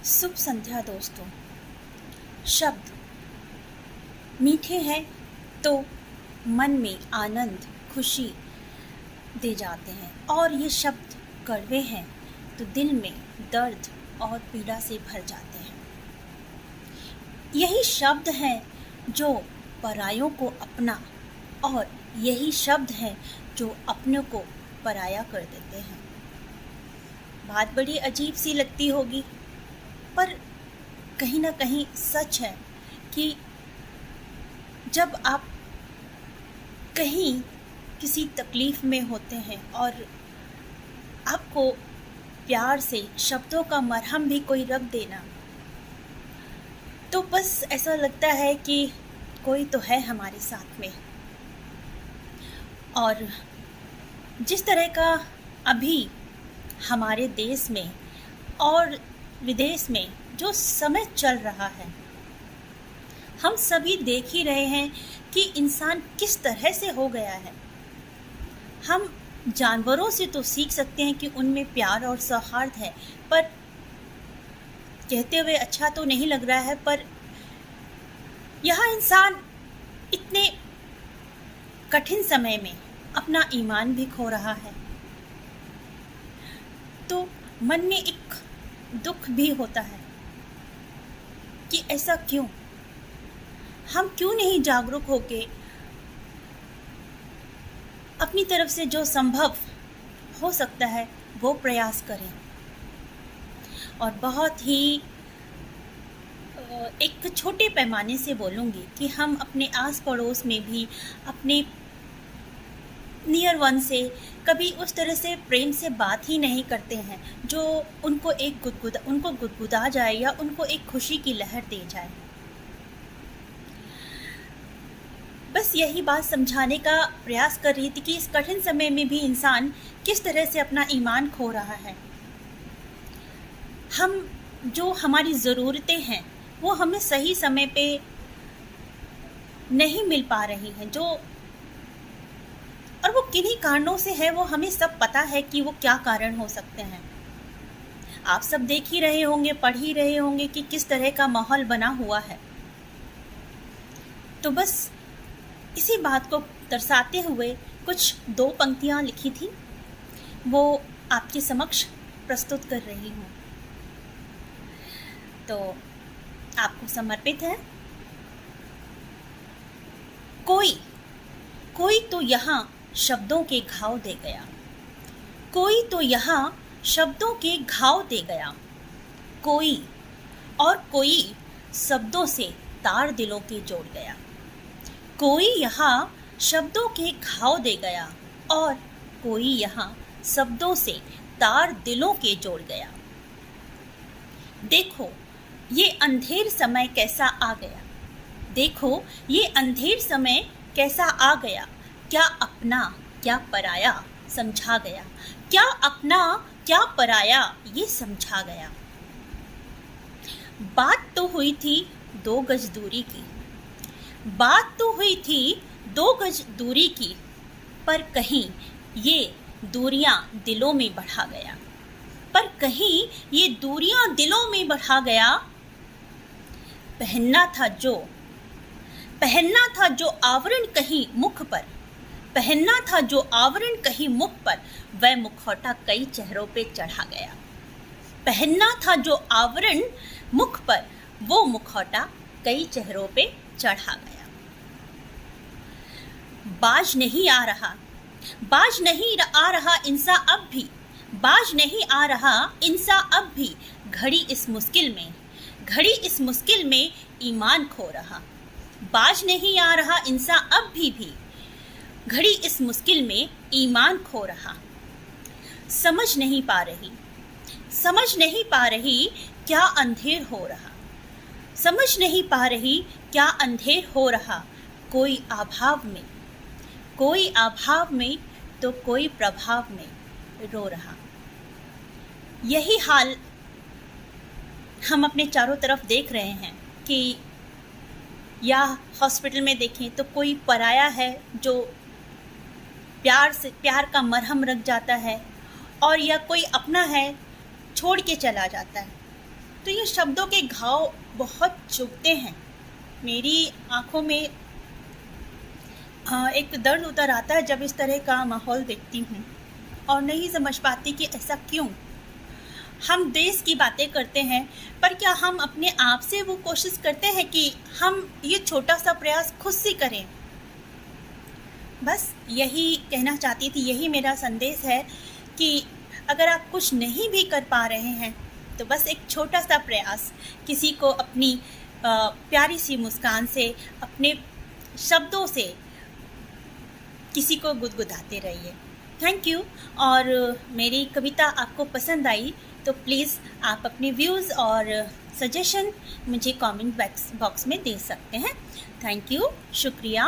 शुभ संध्या दोस्तों। शब्द मीठे हैं तो मन में आनंद खुशी दे जाते हैं, और ये शब्द कड़वे हैं तो दिल में दर्द और पीड़ा से भर जाते हैं। यही शब्द हैं जो परायों को अपना, और यही शब्द हैं जो अपनों को पराया कर देते हैं। बात बड़ी अजीब सी लगती होगी, पर कहीं ना कहीं सच है कि जब आप कहीं किसी तकलीफ़ में होते हैं और आपको प्यार से शब्दों का मरहम भी कोई रख देना, तो बस ऐसा लगता है कि कोई तो है हमारे साथ में। और जिस तरह का अभी हमारे देश में और विदेश में जो समय चल रहा है, हम सभी देख ही रहे हैं कि इंसान किस तरह से हो गया है। हम जानवरों से तो सीख सकते हैं कि उनमें प्यार और सौहार्द है, पर कहते हुए अच्छा तो नहीं लग रहा है, पर यह इंसान इतने कठिन समय में अपना ईमान भी खो रहा है, तो मन में एक दुख भी होता है कि ऐसा क्यों। हम क्यों नहीं जागरूक होके अपनी तरफ से जो संभव हो सकता है वो प्रयास करें। और बहुत ही एक छोटे पैमाने से बोलूँगी कि हम अपने आस पड़ोस में भी अपने नियर वन से कभी उस तरह से प्रेम से बात ही नहीं करते हैं जो उनको गुदगुदा जाए या उनको एक खुशी की लहर दे जाए। बस यही बात समझाने का प्रयास कर रही थी कि इस कठिन समय में भी इंसान किस तरह से अपना ईमान खो रहा है। हम जो हमारी ज़रूरतें हैं वो हमें सही समय पे नहीं मिल पा रही हैं, और वो किन्हीं कारणों से है, वो हमें सब पता है कि वो क्या कारण हो सकते हैं। आप सब देख ही रहे होंगे, पढ़ ही रहे होंगे कि किस तरह का माहौल बना हुआ है। तो बस इसी बात को दर्शाते हुए कुछ 2 पंक्तियाँ लिखी थी, वो आपके समक्ष प्रस्तुत कर रही हूँ। तो आपको समर्पित है। कोई तो यहाँ शब्दों के घाव दे गया, कोई तो यहाँ शब्दों के घाव दे गया, कोई शब्दों से तार दिलों के जोड़ गया। कोई यहाँ शब्दों के घाव दे गया, और कोई यहाँ शब्दों से तार दिलों के जोड़ गया। देखो ये अंधेर समय कैसा आ गया, देखो ये अंधेर समय कैसा आ गया। क्या अपना क्या पराया समझा गया, क्या अपना क्या पराया ये समझा गया। बात तो हुई थी 2 गज दूरी की, बात तो हुई थी 2 गज दूरी की, पर कहीं ये दूरियां दिलों में बढ़ा गया, पर कहीं ये दूरियां दिलों में बढ़ा गया। पहनना था जो आवरण कहीं मुख पर, पहनना था जो आवरण कहीं मुख पर, वह मुखौटा कई चेहरों पे चढ़ा गया। पहनना था जो आवरण मुख पर, वो मुखौटा कई चेहरों पे चढ़ा गया। बाज नहीं आ रहा इंसा अब भी, बाज नहीं आ रहा इंसा अब भी। घड़ी इस मुश्किल में ईमान खो रहा। बाज नहीं आ रहा इंसा अब भी घड़ी इस मुश्किल में ईमान खो रहा। समझ नहीं पा रही क्या अंधेर हो रहा, समझ नहीं पा रही क्या अंधेर हो रहा। कोई अभाव में तो कोई प्रभाव में रो रहा। यही हाल हम अपने चारों तरफ देख रहे हैं कि या हॉस्पिटल में देखें तो कोई पराया है जो प्यार का मरहम रख जाता है, और या कोई अपना है छोड़ के चला जाता है। तो ये शब्दों के घाव बहुत चुभते हैं। मेरी आंखों में एक दर्द उतर आता है जब इस तरह का माहौल देखती हूँ, और नहीं समझ पाती कि ऐसा क्यों। हम देश की बातें करते हैं, पर क्या हम अपने आप से वो कोशिश करते हैं कि हम ये छोटा सा प्रयास खुद से करें। बस यही कहना चाहती थी, यही मेरा संदेश है कि अगर आप कुछ नहीं भी कर पा रहे हैं तो बस एक छोटा सा प्रयास, किसी को अपनी प्यारी सी मुस्कान से, अपने शब्दों से किसी को गुदगुदाते रहिए। Thank you. और मेरी कविता आपको पसंद आई तो प्लीज़ आप अपने व्यूज़ और सजेशन मुझे कमेंट बॉक्स में दे सकते हैं। थैंक यू, शुक्रिया।